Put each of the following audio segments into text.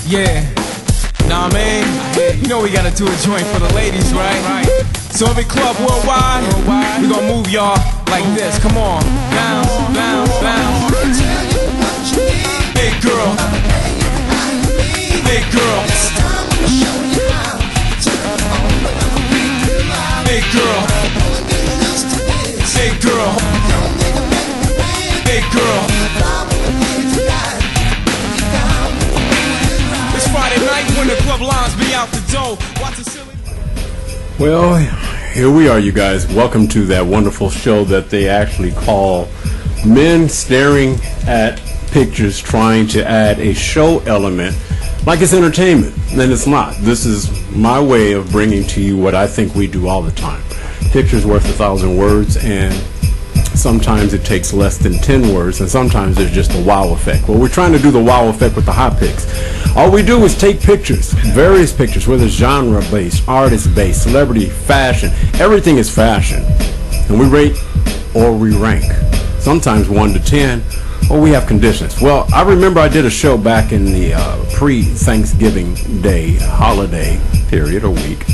Yeah, nah man, you know we gotta do a joint for the ladies, right? So every club worldwide, we gonna move y'all like this, come on. Bounce, bounce, bounce. Hey girl, hey girl, hey girl, hey girl, hey girl. It's Friday night when the club lines be out the door. Watch the silly. Well, here we are, you guys. Welcome to that wonderful show that they actually call Men Staring at Pictures, trying to add a show element like it's entertainment. And it's not. This is my way of bringing to you what I think we do all the time. Pictures worth 1,000 words, and sometimes it takes less than 10 words, and sometimes there's just a wow effect. Well, we're trying to do the wow effect with the HOtt PiXX. All we do is take pictures, various pictures, whether it's genre-based, artist-based, celebrity, fashion. Everything is fashion. And we rate or we rank. Sometimes 1 to 10, or we have conditions. Well, I remember I did a show back in the pre-Thanksgiving Day holiday period or week,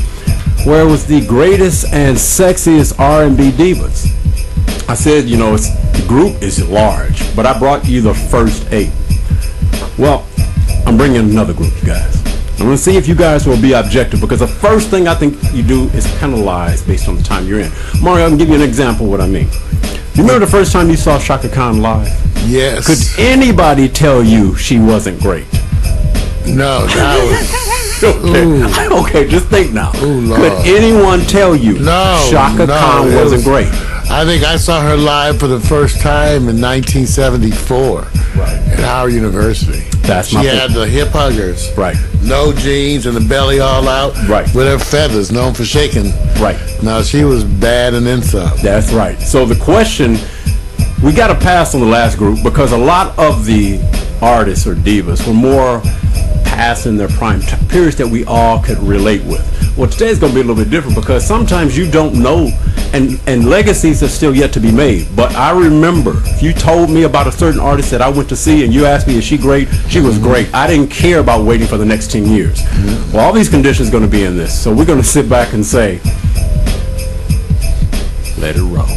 where it was the greatest and sexiest R&B divas. I said, you know, the group is large, but I brought you the first 8. Well, I'm bringing another group, you guys. I'm going to see if you guys will be objective, because the first thing I think you do is penalize based on the time you're in. Mario, I can give you an example of what I mean. You remember the first time you saw Chaka Khan live? Yes. Could anybody tell you she wasn't great? No, that was... Okay, just think now. Ooh, could anyone tell you Chaka Khan wasn't great? I think I saw her live for the first time in 1974 at Howard University. That's my She had the hip huggers. Right. No jeans and the belly all out. Right. With her feathers, known for shaking. Right. Now, she was bad and then some. That's right. So the question, we got to pass on the last group, because a lot of the artists or divas were more past in their prime periods that we all could relate with. Well, today's going to be a little bit different, because sometimes you don't know, and legacies are still yet to be made. But I remember, if you told me about a certain artist that I went to see and you asked me, is she great? She was great. I didn't care about waiting for the next 10 years. Well, all these conditions are going to be in this. So we're going to sit back and say, let it roll.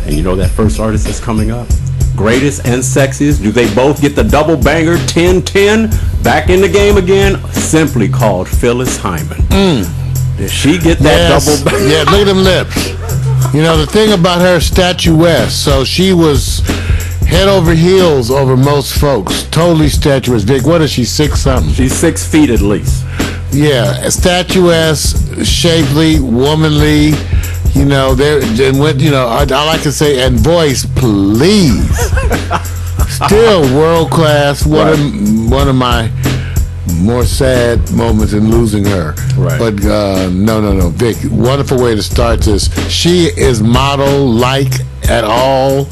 And you know that first artist that's coming up? Greatest and sexiest. Do they both get the double banger 10-10? Back in the game again, simply called Phyllis Hyman. Did she get that double banger? Yeah, look at them lips. You know, the thing about her, statuesque. So she was head over heels over most folks. Totally statuesque. Vic, what is she, 6 something? She's 6 feet at least. Yeah, statuesque, shapely, womanly. You know, and what, you know, I like to say, and voice, please. Still world class. One of my more sad moments in losing her. Right. But no, Vic, wonderful way to start this. She is model-like at all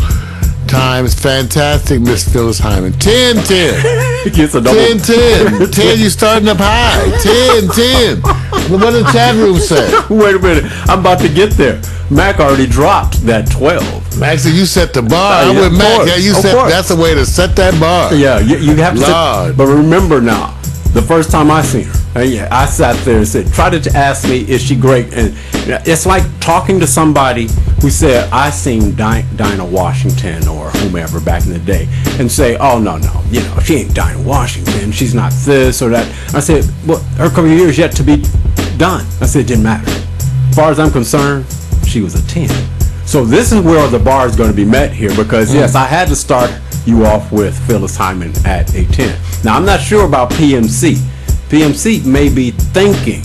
times. Fantastic, Miss Phyllis Hyman. 10-10. Gets a double. 10-10. 10, you starting up high. 10-10. What did the chat room say? Wait a minute. I'm about to get there. Mac already dropped that 12. Mac said you set the bar. I'm with Mac. Yeah, you set. That's the way to set that bar. Yeah, you have to. Lord. But remember now, the first time I seen her, I sat there and said, try to ask me, is she great? And it's like talking to somebody who said, I seen Dinah Washington or whomever back in the day, and say, oh, no, you know, she ain't Dinah Washington. She's not this or that. I said, well, her career years yet to be done. I said, it didn't matter. As far as I'm concerned, she was a 10. So this is where the bar is going to be met here, because yes, I had to start you off with Phyllis Hyman at a 10. Now, I'm not sure about PMC. PMC may be thinking,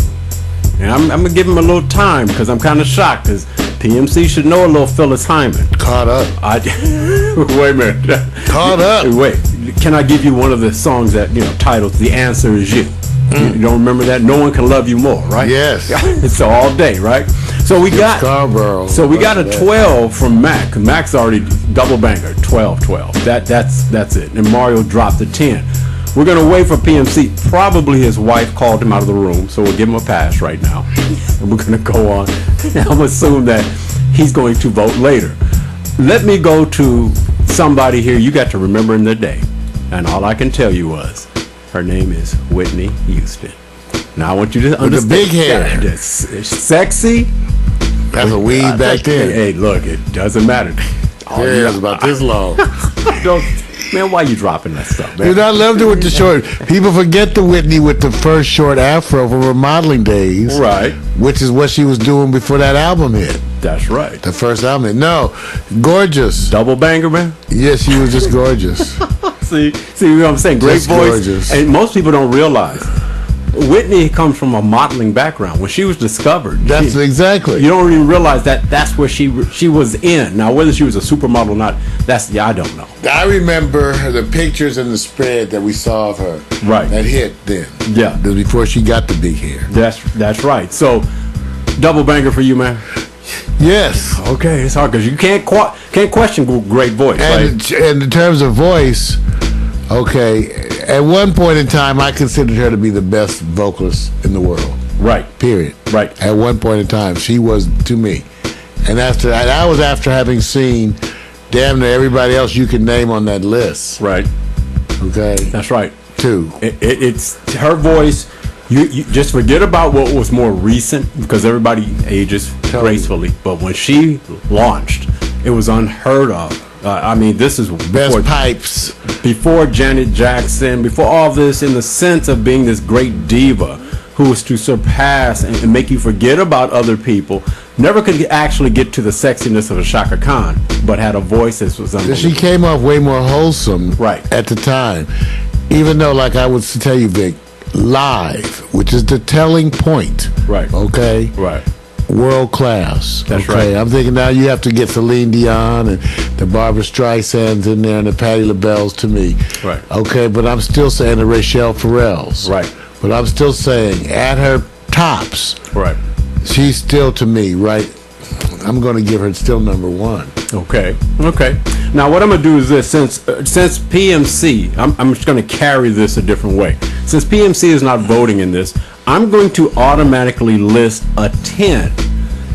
and I'm going to give him a little time, because I'm kind of shocked, because PMC should know a little Phyllis Hyman. Caught up. Wait a minute. Caught up. Wait. Can I give you one of the songs that, you know, titled The Answer Is You? You don't remember that? No One Can Love You More, right? Yes. It's all day, right? So we got Scarborough. So we got a 12 from Mac. Mac's already double banger, 12-12. That's it. And Mario dropped the 10. We're gonna wait for PMC. Probably his wife called him out of the room, so we'll give him a pass right now. And we're gonna go on. I'm gonna assume that he's going to vote later. Let me go to somebody here you got to remember in the day. And all I can tell you was, Her name is Whitney Houston. Now I want you to understand. With the big hair. It's sexy. That's a weave back then. Hey, look, it doesn't matter. Hair is about this long. Man, why you dropping that stuff, man? Dude, I loved it with the short. People forget the Whitney with the first short afro from her modeling days. Right. Which is what she was doing before that album hit. That's right. The first album hit. No, gorgeous. Double banger, man? Yes, she was just gorgeous. See what I'm saying? Great Just voice. gorgeous. And most people don't realize Whitney comes from a modeling background. When she was discovered, That's exactly. you don't even realize that's where she was in. Now, whether she was a supermodel or not, I don't know. I remember the pictures and the spread that we saw of her. Right. That hit then. Yeah. That was before she got the big hair. That's right. So, double banger for you, man. Yes. Okay, it's hard because you can't question great voice, right? And in terms of voice, okay, at one point in time, I considered her to be the best vocalist in the world. Right. Period. Right. At one point in time, she was to me. And that was after having seen damn near everybody else you can name on that list. Right. Okay. That's right. Too. It's her voice. You just forget about what was more recent because everybody ages gracefully. But when she launched, it was unheard of. I mean, this is Best pipes. before Janet Jackson, before all this, in the sense of being this great diva who was to surpass and make you forget about other people. Never could actually get to the sexiness of a Chaka Khan, but had a voice that was unbelievable. She came off way more wholesome Right. at the time. Even though, like I would tell you, Vic, live, which is the telling point. Right. Okay? Right. World class. That's okay? right. I'm thinking now you have to get Celine Dion and the Barbara Streisands in there and the Patti LaBelle's to me. Right. Okay, but I'm still saying the Rachelle Farrells. Right. But I'm still saying at her tops, Right. she's still to me, right? I'm going to give her still number one. Okay. Now what I'm gonna do is this: since PMC, I'm just gonna carry this a different way. Since PMC is not voting in this, I'm going to automatically list a 10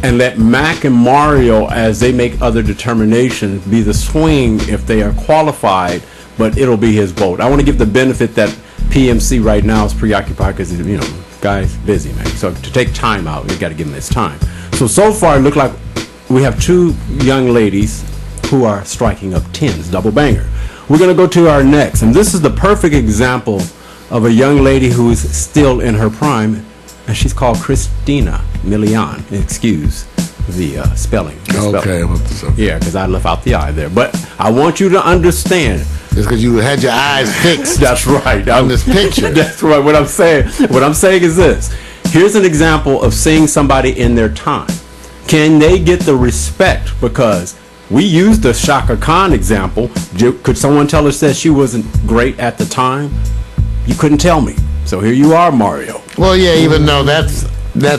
and let Mac and Mario, as they make other determinations, be the swing if they are qualified. But it'll be his vote. I want to give the benefit that PMC right now is preoccupied because guy's busy, man. So to take time out, you got to give him his time. So far it looked like we have two young ladies who are striking up 10s, double banger. We're going to go to our next, and this is the perfect example of a young lady who is still in her prime, and she's called Christina Milian. Excuse the spelling. Okay. Yeah, because I left out the I there. But I want you to understand. It's because you had your eyes fixed. That's right. On this picture. That's right. What I'm saying is this. Here's an example of seeing somebody in their time. Can they get the respect? Because we used the Chaka Khan example. Could someone tell us that she wasn't great at the time? You couldn't tell me. So here you are, Mario. Well, yeah, even though that's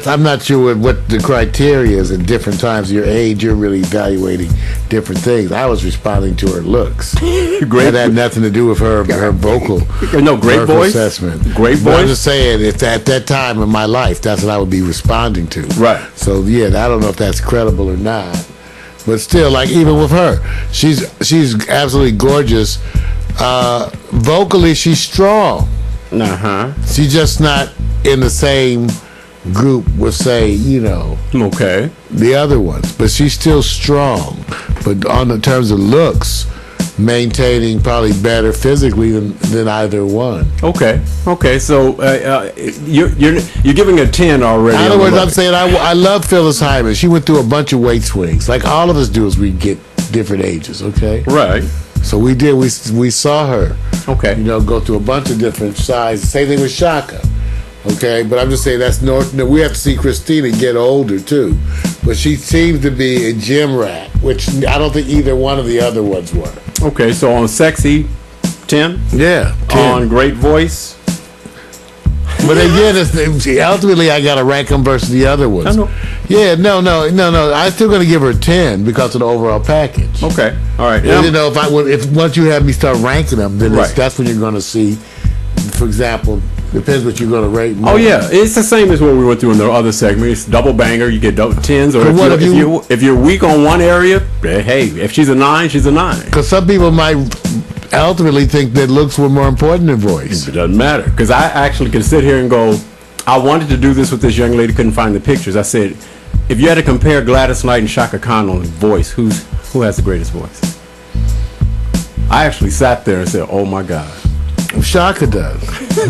I'm not sure what the criteria is at different times of your age. You're really evaluating different things. I was responding to her looks. Great. That had nothing to do with her vocal. No, great voice. Assessment. Great voice. But I'm just saying, if at that time in my life, that's what I would be responding to. Right. So yeah, I don't know if that's credible or not. But still, like even with her, she's absolutely gorgeous. Vocally, she's strong. She's just not in the same group with, say, Okay. the other ones, but she's still strong. But on the terms of looks, maintaining probably better physically than either one. Okay. So you're giving a 10 already. In other words, I'm saying I love Phyllis Hyman. She went through a bunch of weight swings, like all of us do as we get different ages. Okay. Right. So we did. We saw her. Okay. Go through a bunch of different sizes. Same thing with Chaka. Okay, but I'm just saying that's we have to see Christina get older too, but she seems to be a gym rat, which I don't think either one of the other ones were. Okay, so on sexy, 10. Yeah, 10. On great voice. But again, ultimately I got to rank them versus the other ones. I know. Yeah, no. I'm still going to give her a 10 because of the overall package. Okay, all right. If once you have me start ranking them, then Right. that's when you're going to see. For example, depends what you're going to rate. More. Oh yeah, it's the same as what we went through in the other segment. It's double banger. You get 10s, or if you're weak on one area, hey, if she's a 9, she's a 9. Because some people might ultimately think that looks were more important than voice. It doesn't matter, because I actually can sit here and go, I wanted to do this with this young lady, couldn't find the pictures. I said, if you had to compare Gladys Knight and Shaka Khan on voice, who has the greatest voice? I actually sat there and said, oh my God. Shaka does.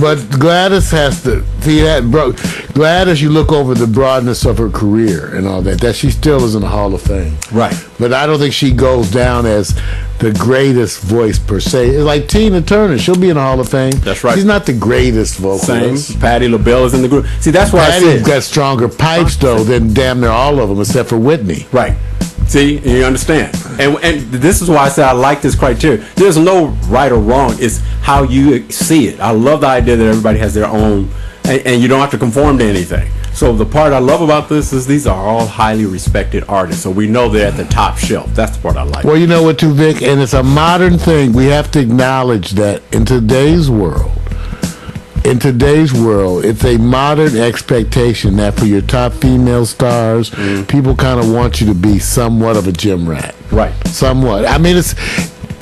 But Gladys has to see that, bro. Gladys, you look over the broadness of her career and all that she still is in the Hall of Fame. Right. But I don't think she goes down as the greatest voice per se. It's like Tina Turner. She'll be in the Hall of Fame. That's right. She's not the greatest vocalist. Same. Patti LaBelle is in the group. See, that's why I said. Patti's got stronger pipes, though, than damn near all of them, except for Whitney. Right. See, you understand. And this is why I say I like this criteria. There's no right or wrong. It's how you see it. I love the idea that everybody has their own, and you don't have to conform to anything. So the part I love about this is these are all highly respected artists. So we know they're at the top shelf. That's the part I like. Well, you know what, too, Vic? And it's a modern thing. We have to acknowledge that in today's world, it's a modern expectation that for your top female stars, people kind of want you to be somewhat of a gym rat. Right. Somewhat. I mean, it's...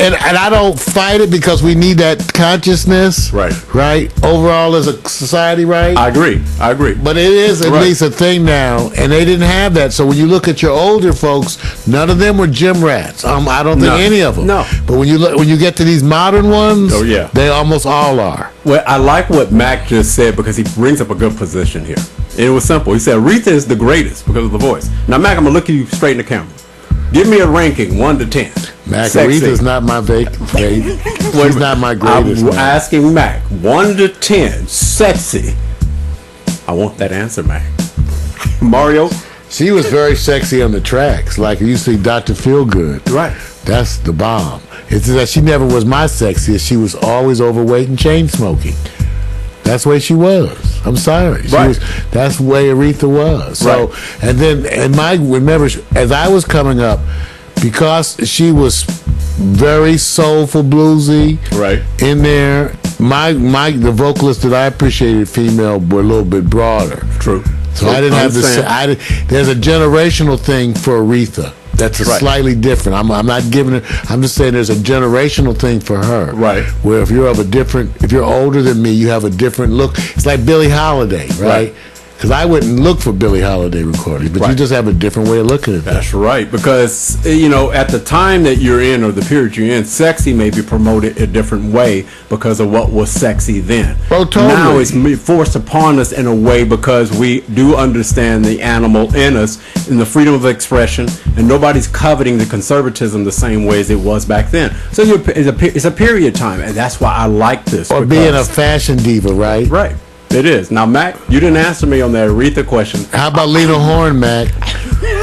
And I don't fight it because we need that consciousness. Right. Right? Overall as a society, right? I agree. But it is at least a thing now, and they didn't have that. So when you look at your older folks, none of them were gym rats. I don't think any of them. No. But when you get to these modern ones, they almost all are. Well, I like what Mac just said because he brings up a good position here. And it was simple. He said Aretha is the greatest because of the voice. Now, Mac, I'm going to look at you straight in the camera. Give me a ranking, 1 to 10. Mac, Aretha's not my she's not my greatest. I'm asking Mac, 1 to 10, sexy. I want that answer, Mac. Mario? She was very sexy on the tracks. Like you see Dr. Feelgood. Right. That's the bomb. It's that she never was my sexiest. She was always overweight and chain smoking. That's the way she was. I'm sorry. That's the way Aretha was. So, and remember, as I was coming up, because she was very soulful, bluesy, in there, the vocalists that I appreciated female were a little bit broader. True. So I didn't have this. There's a generational thing for Aretha. That's slightly different. I'm not giving it. I'm just saying there's a generational thing for her. Right. Where if you're older than me, you have a different look. It's like Billie Holiday, right? Because I wouldn't look for Billie Holiday recordings, but you just have a different way of looking at that. That's right. Because, at the time that you're in or the period you're in, sexy may be promoted a different way because of what was sexy then. Oh, totally. Now it's forced upon us in a way because we do understand the animal in us and the freedom of expression, and nobody's coveting the conservatism the same way as it was back then. So it's a period time, and that's why I like this. Or being a fashion diva, right? Right. It is. Now, Mac, you didn't answer me on that Aretha question. How about Lena Horne, Mac?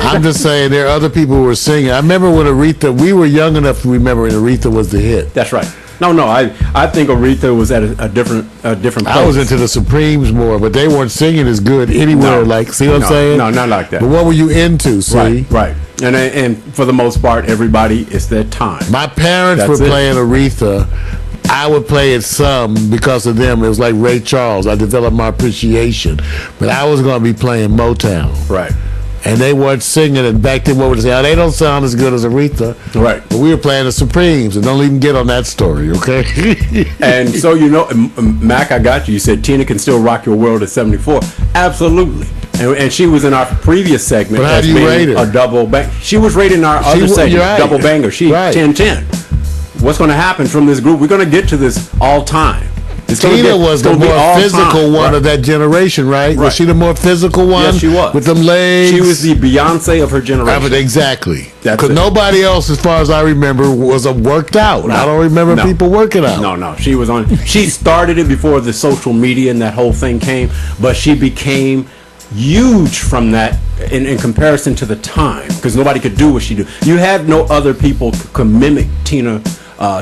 I'm just saying there are other people who were singing. I remember when we were young enough to remember when Aretha was the hit. That's right. No, I think Aretha was at a different place. I was into the Supremes more, but they weren't singing as good anywhere. See what I'm saying? No, not like that. But what were you into, see? Right. And for the most part, everybody, it's their time. My parents were playing Aretha. I would play it some because of them. It was like Ray Charles. I developed my appreciation. But I was going to be playing Motown. Right. And they weren't singing. And back then, what would they say? Oh, they don't sound as good as Aretha. Right. But we were playing the Supremes. And don't even get on that story, okay? And so, Mac, I got you. You said Tina can still rock your world at 74. Absolutely. And she was in our previous segment. But how do you rate her? A double bang. She was rated in our other segment, double banger. She 10-10. What's going to happen from this group? We're going to get to this all time. Tina was the more physical one of that generation, right? Was she the more physical one? Yes, she was. With them legs? She was the Beyonce of her generation. Exactly. Because nobody else, as far as I remember, was worked out. I don't remember people working out. No. She was on. She started it before the social media and that whole thing came, but she became huge from that in comparison to the time because nobody could do what she did. You had no other people could mimic Tina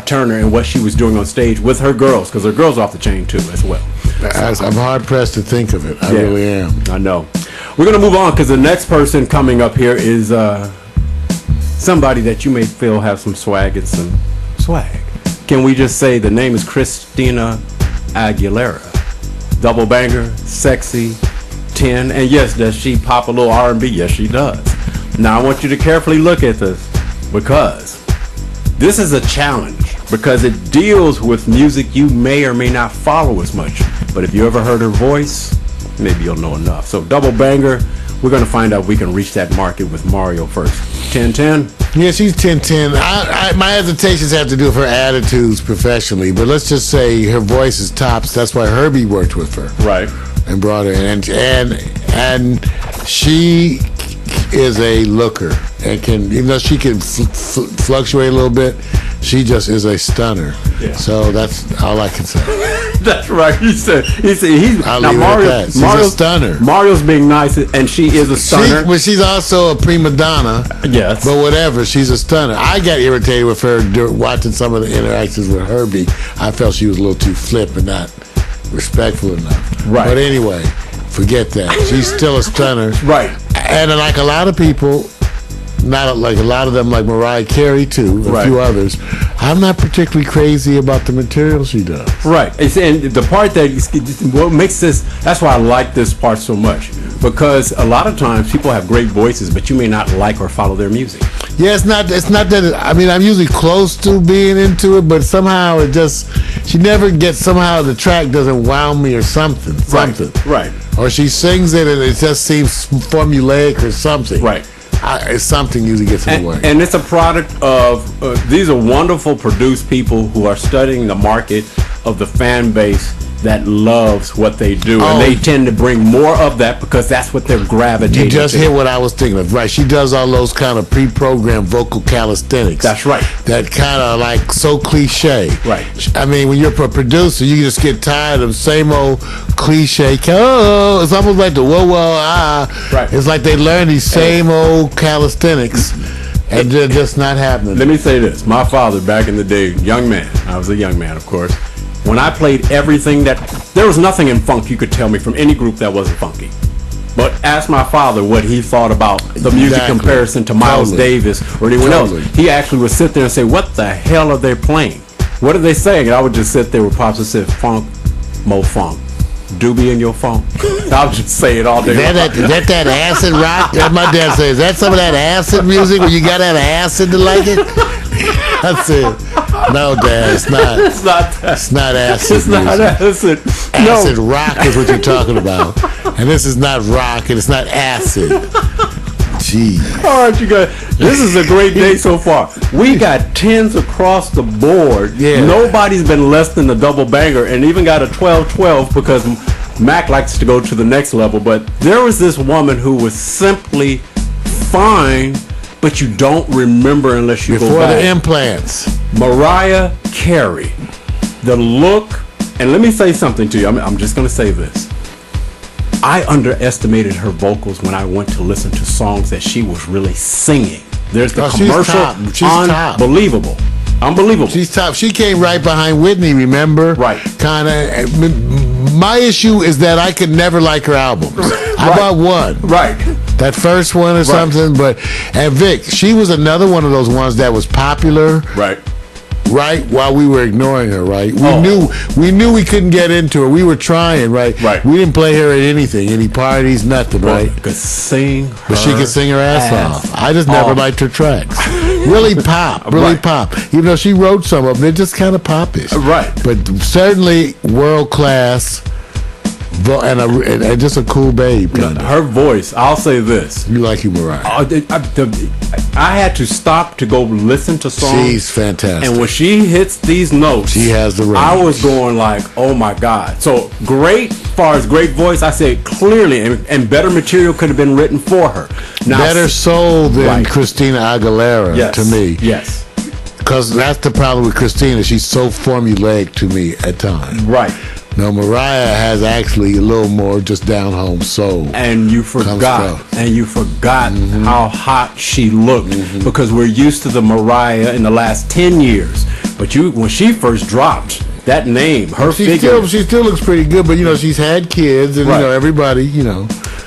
Turner and what she was doing on stage with her girls, because her girls are off the chain too as well. I'm hard pressed to think of it. I really am. I know. We're going to move on because the next person coming up here is somebody that you may feel have some swag and some swag. Can we just say the name is Christina Aguilera? Double banger, sexy, 10, and yes, does she pop a little R&B? Yes, she does. Now I want you to carefully look at this because this is a challenge because it deals with music you may or may not follow as much. But if you ever heard her voice, maybe you'll know enough. So double banger. We're going to find out if we can reach that market with Mario first. 10-10? Yeah, she's 10-10. My hesitations have to do with her attitudes professionally, but let's just say her voice is tops. That's why Herbie worked with her. Right. And brought her in. And she is a looker. And can, even though she can fluctuate a little bit, she just is a stunner. Yeah. So that's all I can say. That's right. He's I'll now Mario's a stunner. Mario's being nice, and she is a stunner. But she's also a prima donna. Yes. But whatever, she's a stunner. I got irritated with her watching some of the interactions with Herbie. I felt she was a little too flip and not respectful enough. Right. But anyway, forget that. She's still a stunner. Right. And like a lot of people, not like a lot of them, like Mariah Carey too, a few others, I'm not particularly crazy about the material she does. Right. And the part what makes this, that's why I like this part so much, because a lot of times people have great voices, but you may not like or follow their music. Yeah, it's not that, I mean, I'm usually close to being into it, but somehow she never gets, somehow the track doesn't wow me or something. Right. Or she sings it and it just seems formulaic or something. Right. It's something usually gets in the way. And it's a product of, these are wonderful produced people who are studying the market of the fan base that loves what they do. And they tend to bring more of that because that's what they're gravitating to. You just hit what I was thinking of. Right. She does all those kind of pre-programmed vocal calisthenics. That's right. That kind of like so cliche. Right. I mean, when you're a producer, you just get tired of the same old cliche. Oh, it's almost like the whoa, whoa, ah. Right. It's like they learn these same old calisthenics. And they're just not happening. Let me say this. My father, back in the day, young man. I was a young man, of course. When I played everything there was nothing in funk you could tell me from any group that wasn't funky. But ask my father what he thought about the music comparison to Miles Davis or anyone else. He actually would sit there and say, what the hell are they playing? What are they saying? And I would just sit there with Pops and say, funk, mo funk. Doobie in your funk. I would just say it all day. Is that acid rock? That my dad says, is that some of that acid music where you got to have acid to like it? That's it. No, Dad, it's not. It's not that. It's not acid. It's not acid. Acid rock is what you're talking about, and this is not rock, and it's not acid. Gee. All right, you guys. This is a great day so far. We got 10s across the board. Yeah. Nobody's been less than the double banger, and even got a 12-12 because Mac likes to go to the next level. But there was this woman who was simply fine, but you don't remember unless you go back. Before the implants. Mariah Carey. The look, and let me say something to you. I'm just going to say this. I underestimated her vocals when I went to listen to songs that she was really singing. There's the commercial. She's top. Unbelievable. Unbelievable. She's top. She came right behind Whitney, remember? Right. Kind of. My issue is that I could never like her albums. I bought one. Right. That first one or something. And Vic, she was another one of those ones that was popular. Right. Right, while we were ignoring her, right? We knew we couldn't get into her. We were trying, right? Right. We didn't play her at anything, any parties, nothing, right? Could sing her but she could sing her ass off. I just never liked her tracks. Really pop, pop. Even though she wrote some of them, they're just kind of popish. Right. But certainly world class. And just a cool babe. Her voice, I'll say this. You like you, Mariah. I had to stop to go listen to songs. She's fantastic. And when she hits these notes, she has the range. I was going like, oh my God. So great, as far as great voice, I say clearly, and better material could have been written for her. Now, better soul than Christina Aguilera to me. Yes. Because that's the problem with Christina. She's so formulaic to me at times. Right. No, Mariah has actually a little more just down home soul. And you forgot how hot she looked because we're used to the Mariah in the last 10 years. But when she first dropped that name, she still looks pretty good. But she's had kids, and everybody,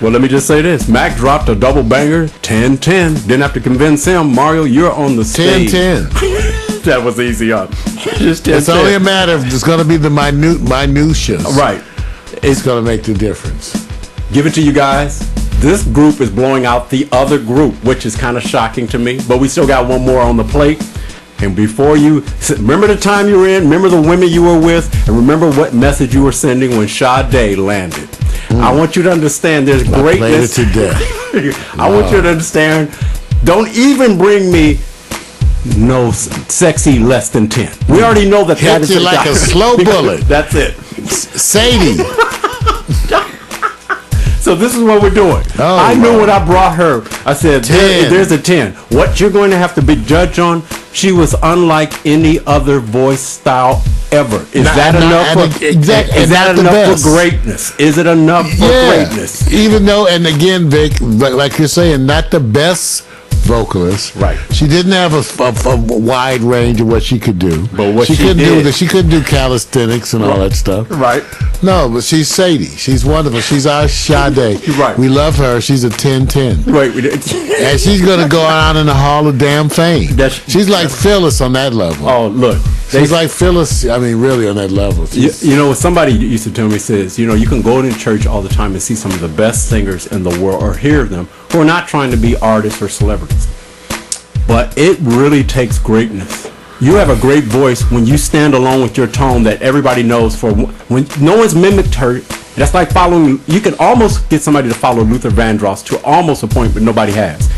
Well, let me just say this: Mac dropped a double banger, 10-10. Didn't have to convince him. Mario, you're on the stage. 10-10. That was easy, Just it's only a matter of it's going to be the minutiae. Right. It's going to make the difference. Give it to you guys. This group is blowing out the other group, which is kind of shocking to me. But we still got one more on the plate. And before you remember the time you were in, remember the women you were with, and remember what message you were sending when Sade landed. I want you to understand there's greatness. To death. I want you to understand. Don't even bring me no sexy less than 10. We already know that Hit you like a slow bullet. That's it. Sadie. So this is what we're doing. Oh, I knew when I brought her, I said, 10. there's a 10. What you're going to have to be judged on, she was unlike any other voice style ever. Is that enough for greatness? Is it enough for greatness? Even though, and again, Vic, like you're saying, not the best vocalist. Right. She didn't have a wide range of what she could do. But what she couldn't did. She couldn't do calisthenics and all that stuff. Right. No, but she's Sadie. She's wonderful. She's our Sade. Right. We love her. She's a 10-10. Right. And she's going to go on in the Hall of Damn Fame. She's like Phyllis on that level. Oh, look. She's like Phyllis, I mean, really on that level. You know, somebody used to tell me, says, you know, you can go to church all the time and see some of the best singers in the world or hear them who are not trying to be artists or celebrities. But it really takes greatness. You have a great voice when you stand alone with your tone that everybody knows. For when no one's mimicked her, that's like following. You can almost get somebody to follow Luther Vandross to almost a point, but nobody has.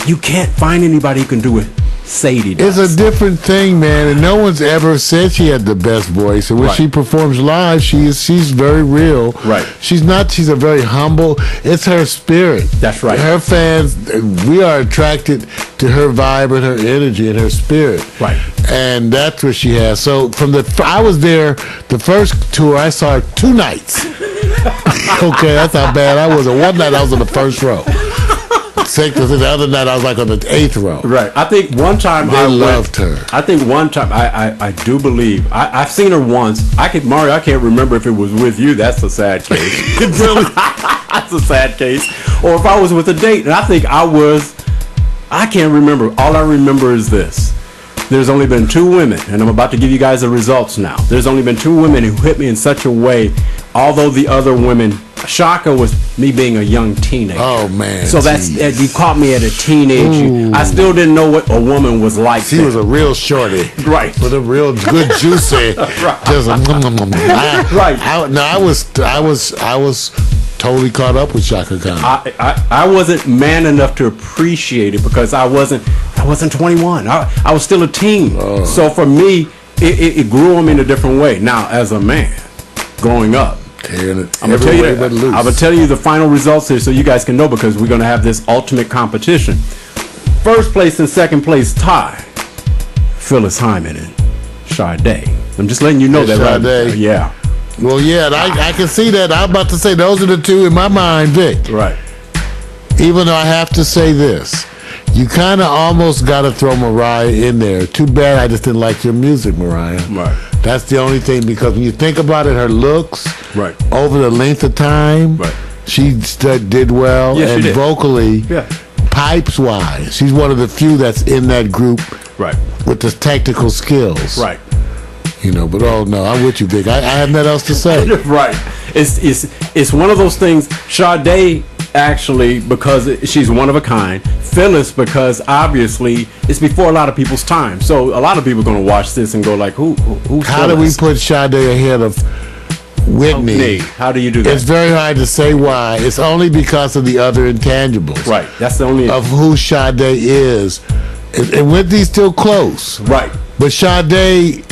You can't find anybody who can do it. Sadie does. It's a different thing, man, and no one's ever said she had the best voice. And when she performs live, she's very real. Right. She's a very humble. It's her spirit. That's right. Her fans, we are attracted to her vibe and her energy and her spirit. Right. And that's what she has. So I was there the first tour. I saw her 2 nights. Okay, that's how bad I was. And one night I was in the first row. The other night I was like on the 8th row. Right. I think one time I loved her. I think one time I do believe I've seen her once. Mario, I can't remember if it was with you. That's a sad case. Really? That's a sad case. Or if I was with a date, and I think I can't remember. All I remember is this. There's only been 2 women, and I'm about to give you guys the results now. There's only been 2 women who hit me in such a way, although the other women, Shaka was me being a young teenager. Oh, man. So you caught me at a teenage. I still didn't know what a woman was like. She was a real shorty. Right. With a real good juicy. Right. Just Right. I was totally caught up with Shaka Khan. I wasn't man enough to appreciate it because I wasn't 21. I was still a teen. Oh. So for me, it grew on me in a different way. Now, as a man, growing up, I'm gonna tell you the final results here so you guys can know, because we're gonna have this ultimate competition. First place and second place tie, Phyllis Hyman and Sade. I'm just letting you know that. Sade. Right? Yeah. Well, yeah, I can see that. I'm about to say those are the 2 in my mind, Vic. Right. Even though I have to say this, you kind of almost got to throw Mariah in there. Too bad I just didn't like your music, Mariah. Right. That's the only thing, because when you think about it, her looks, right, over the length of time, right, she did well, yes, and vocally, yeah, pipes-wise, she's one of the few that's in that group, right, with the technical skills, right. You know, but oh no, I'm with you, Vic. I have nothing else to say. Right. It's one of those things. Sade, actually, because she's one of a kind. Phyllis, because obviously it's before a lot of people's time. So a lot of people are going to watch this and go like, who's How do we put Sade ahead of Whitney? How do you do that? It's very hard to say why. It's only because of the other intangibles. Right. That's the only of who Sade is. And Whitney's still close. Right. But Sade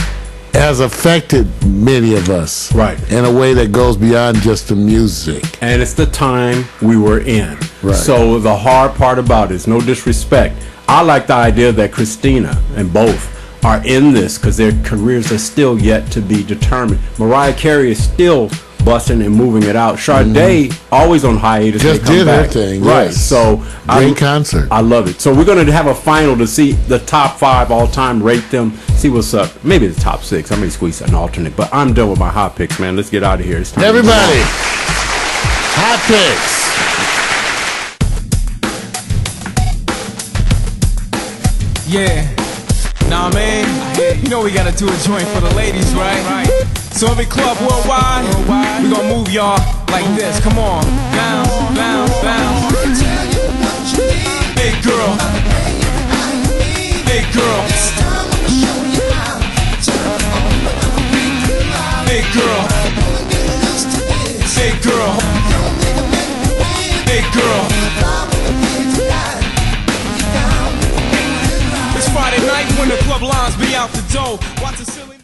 has affected many of us, right, in a way that goes beyond just the music. And it's the time we were in. Right. So the hard part about it is, no disrespect, I like the idea that Christina and both are in this because their careers are still yet to be determined. Mariah Carey is still busting and moving it out. Sade, always on hiatus. Just did her thing, right? Yes. So great concert. I love it. So we're going to have a final to see the top 5 all time, rate them, see what's up. Maybe the top 6. I may squeeze an alternate, but I'm done with my hot picks, man. Let's get out of here. It's time. Everybody, hot picks. Yeah. Nah, man. You know we gotta do a joint for the ladies, right? So every club worldwide, we gonna move y'all like this. Come on, bounce, bounce, bounce. Big girl, big girl. club lines be out the door. Watch the silly.